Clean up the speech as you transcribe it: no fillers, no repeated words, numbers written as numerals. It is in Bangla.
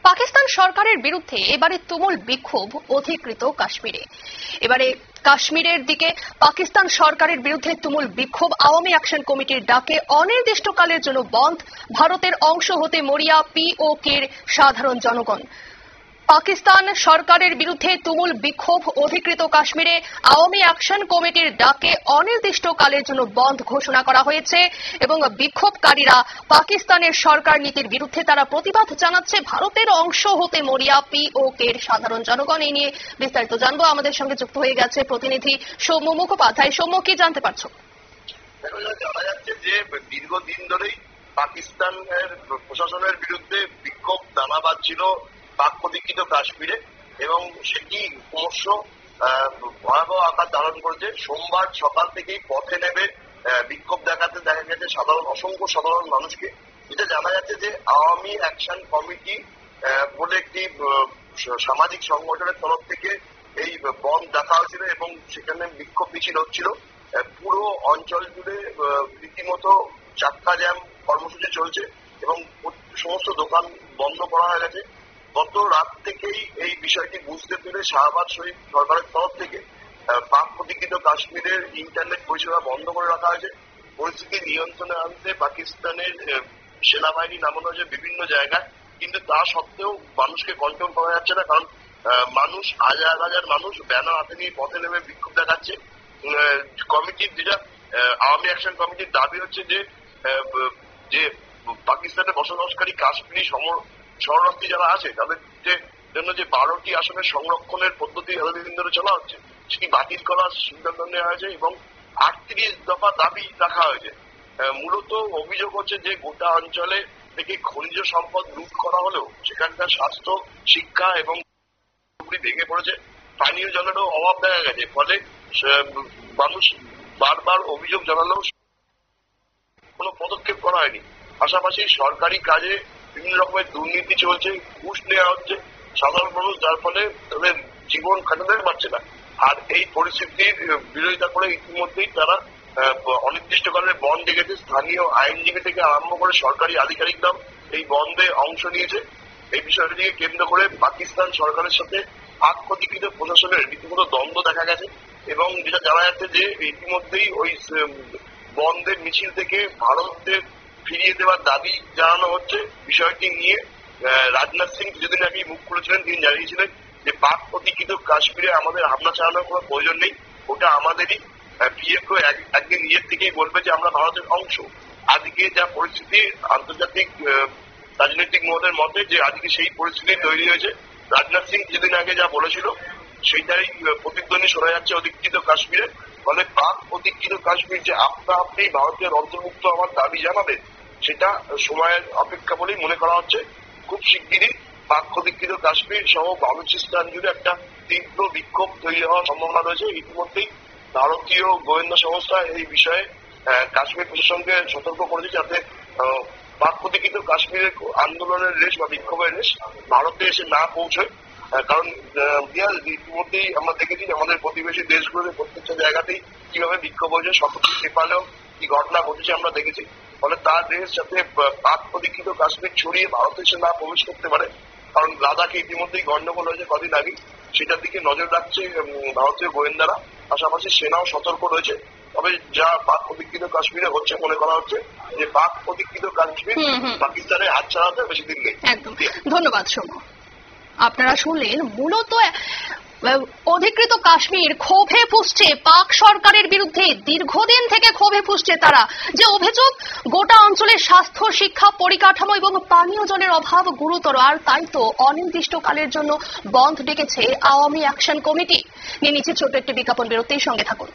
পাকিস্তান সরকারের বিরুদ্ধে এবারে তুমুল বিক্ষোভ অধিকৃত কাশ্মীরে। এবারে কাশ্মীরের দিকে পাকিস্তান সরকারের বিরুদ্ধে তুমুল বিক্ষোভ। আওয়ামী অ্যাকশন কমিটির ডাকে অনির্দিষ্টকালের জন্য বন্ধ ভারতের অংশ হতে মরিয়া পিওকের সাধারণ জনগণ। পাকিস্তান সরকারের বিরুদ্ধে তুমুল বিক্ষোভ অধিকৃত কাশ্মীরে আওয়ামী অ্যাকশন কমিটির ডাকে অনির্দিষ্টকালের জন্য বন্ধ ঘোষণা করা হয়েছে এবং বিক্ষোভকারীরা পাকিস্তানের সরকার নীতির বিরুদ্ধে তারা প্রতিবাদ জানাচ্ছে। ভারতের অংশ হতে মরিয়া পিওকের সাধারণ জনগণ। এই নিয়ে বিস্তারিত জানবো। আমাদের সঙ্গে যুক্ত হয়ে গেছে প্রতিনিধি সৌম্য মুখোপাধ্যায়। সৌম্য, কি জানতে পারছো? জানা যাচ্ছে যে দীর্ঘদিন ধরেই পাকিস্তানের প্রশাসনের বিরুদ্ধে বিক্ষোভ দানা বাঁধছিল পাক অধিকৃত কাশ্মীরে এবং সেটি ক্রমশ ভয়াবহ আকার ধারণ করেছে। সোমবার সকাল থেকেই পথে নেমে বিক্ষোভ দেখাতে দেখা গেছে অসংখ্য সাধারণ মানুষকে। যেটা জানা যাচ্ছে যে আওয়ামী অ্যাকশন কমিটি বলে একটি সামাজিক সংগঠনের তরফ থেকে এই বন্ধ ডাকা হয়েছিল এবং সেখানে বিক্ষোভ মিছিল হচ্ছিল। পুরো অঞ্চল জুড়ে রীতিমতো চাক্কা জ্যাম কর্মসূচি চলছে এবং সমস্ত দোকান বন্ধ করা হয়ে গেছে। গত রাত থেকেই এই বিষয়টি বুঝতে পেরে শাহবাজ শরীফ সরকারের তরফ থেকে পাক অধিকৃত কাশ্মীরের ইন্টারনেট পরিষেবা বন্ধ করে রাখা হয়েছে। পরিস্থিতি নিয়ন্ত্রণে আনতে পাকিস্তানের সেনাবাহিনী নামানো হয়েছে বিভিন্ন জায়গায়, কিন্তু তা সত্ত্বেও মানুষকে কন্ট্রোল করা যাচ্ছে না। কারণ মানুষ হাজার হাজার মানুষ ব্যানার হাতে নিয়ে পথে নেমে বিক্ষোভ দেখাচ্ছে। কমিটির যেটা আওয়ামী অ্যাকশন কমিটির দাবি হচ্ছে যে পাকিস্তানে বসবাসকারী কাশ্মীরি শরণার্থী যারা আছে তাদের জন্য যে 12টি আসনের সংরক্ষণের পদ্ধতি এতদিন ধরে চলা হচ্ছে সেটি বাতিল করার সিদ্ধান্ত নেওয়া হয়েছে এবং 38 দফা দাবি রাখা হয়েছে। মূলত অভিযোগ হচ্ছে যে গোটা অঞ্চলে থেকে খনিজ সম্পদ লুট করা হলেও সেখানকার স্বাস্থ্য, শিক্ষা এবং ভেঙে পড়েছে। পানীয় জলেরও অভাব দেখা গেছে। ফলে মানুষ বারবার অভিযোগ জানালেও কোনো পদক্ষেপ করা হয়নি। পাশাপাশি সরকারি কাজে বিভিন্ন রকমের দুর্নীতি চলছে, ঘুষ নেওয়া হচ্ছে সাধারণ মানুষ, যার ফলে তাদের জীবন কাটাতে পারছে না। আর এই পরিস্থিতির বিরোধিতা করে ইতিমধ্যেই তারা অনির্দিষ্টকালের বন্ধ ডেকেছে। স্থানীয় আইনজীবী থেকে আরম্ভ করে সরকারি আধিকারিকরাও এই বন্ধে অংশ নিয়েছে। এই বিষয়টিকে কেন্দ্র করে পাকিস্তান সরকারের সাথে পাক অধিকৃত প্রশাসনের রীতিমতো দ্বন্দ্ব দেখা গেছে এবং যেটা জানা যাচ্ছে যে ইতিমধ্যেই ওই বন্ধের মিছিল থেকে ভারতের ফিরিয়ে দেওয়ার দাবি জানানো হচ্ছে। বিষয়টি নিয়ে রাজনাথ সিং কিছুদিন আগে মুখ খুলেছিলেন। তিনি জানিয়েছিলেন যে পাক অধিকৃত কাশ্মীরে আমাদের হামলা চালানোর কোনো প্রয়োজন নেই, ওটা আমাদেরই। পিএফও একদিন নিজের থেকেই বলবে যে আমরা ভারতের অংশ। আজকে যা পরিস্থিতি আন্তর্জাতিক রাজনৈতিক মহলের মতে যে আজকে সেই পরিস্থিতি তৈরি হয়েছে, রাজনাথ সিং কিছুদিন আগে যা বলেছিল সেইটাই প্রতিধ্বনি শোনা যাচ্ছে অধিকৃত কাশ্মীরে। ফলে পাক অধিকৃত কাশ্মীর যে আপনি ভারতের অন্তর্ভুক্ত আমার দাবি জানাবে সেটা সময়ের অপেক্ষা বলেই মনে করা হচ্ছে। খুব শিগগিরই পাক অধিকৃত কাশ্মীর সহ বালুচিস্তান জুড়ে একটা তীব্র বিক্ষোভ তৈরি হওয়ার সম্ভাবনা রয়েছে। ইতিমধ্যেই ভারতীয় গোয়েন্দা সংস্থা এই বিষয়ে কাশ্মীর প্রশাসনকে সতর্ক করেছে যাতে পাক অধিকৃত কাশ্মীরের আন্দোলনের রেশ বা বিক্ষোভের রেশ ভারতে এসে না পৌঁছয়। কারণ ইতিমধ্যেই আমরা দেখেছি আমাদের প্রতিবেশী দেশগুলোতে প্রত্যেকটা জায়গাতেই কিভাবে বিক্ষোভ হয়েছে। সম্প্রতি নেপালেও কি ঘটনা ঘটেছে আমরা দেখেছি। ফলে তার দেশ যাতে পাক অধিকৃত কাশ্মীর ছড়িয়ে ভারতে এসে না প্রবেশ করতে পারে, কারণ লাদাখে ইতিমধ্যেই গন্ডগোল হয়েছে কদিন আগে, সেটার দিকে নজর রাখছে ভারতীয় গোয়েন্দারা। পাশাপাশি সেনাও সতর্ক রয়েছে। তবে যা পাক অধিকৃত কাশ্মীরে হচ্ছে মনে করা হচ্ছে যে পাক অধিকৃত কাশ্মীর পাকিস্তানের হাত ছাড়াতে বেশি দিন নেই। একদম ধন্যবাদ সৌম্য। আপনারা শুনলেন, মূলত অধিকৃত কাশ্মীর ক্ষোভে ফুঁসছে পাক সরকারের বিরুদ্ধে। দীর্ঘদিন থেকে ক্ষোভে ফুঁসছে তারা। যে অভিযোগ, গোটা অঞ্চলের স্বাস্থ্য, শিক্ষা, পরিকাঠামো এবং পানীয় জলের অভাব গুরুতর। আর তাই তো অনির্দিষ্টকালের জন্য বন্ধ ডেকেছে আওয়ামী অ্যাকশন কমিটি। নিয়ে নিচ্ছে ছোট একটি বিজ্ঞাপন বিরতির সঙ্গে থাকুন।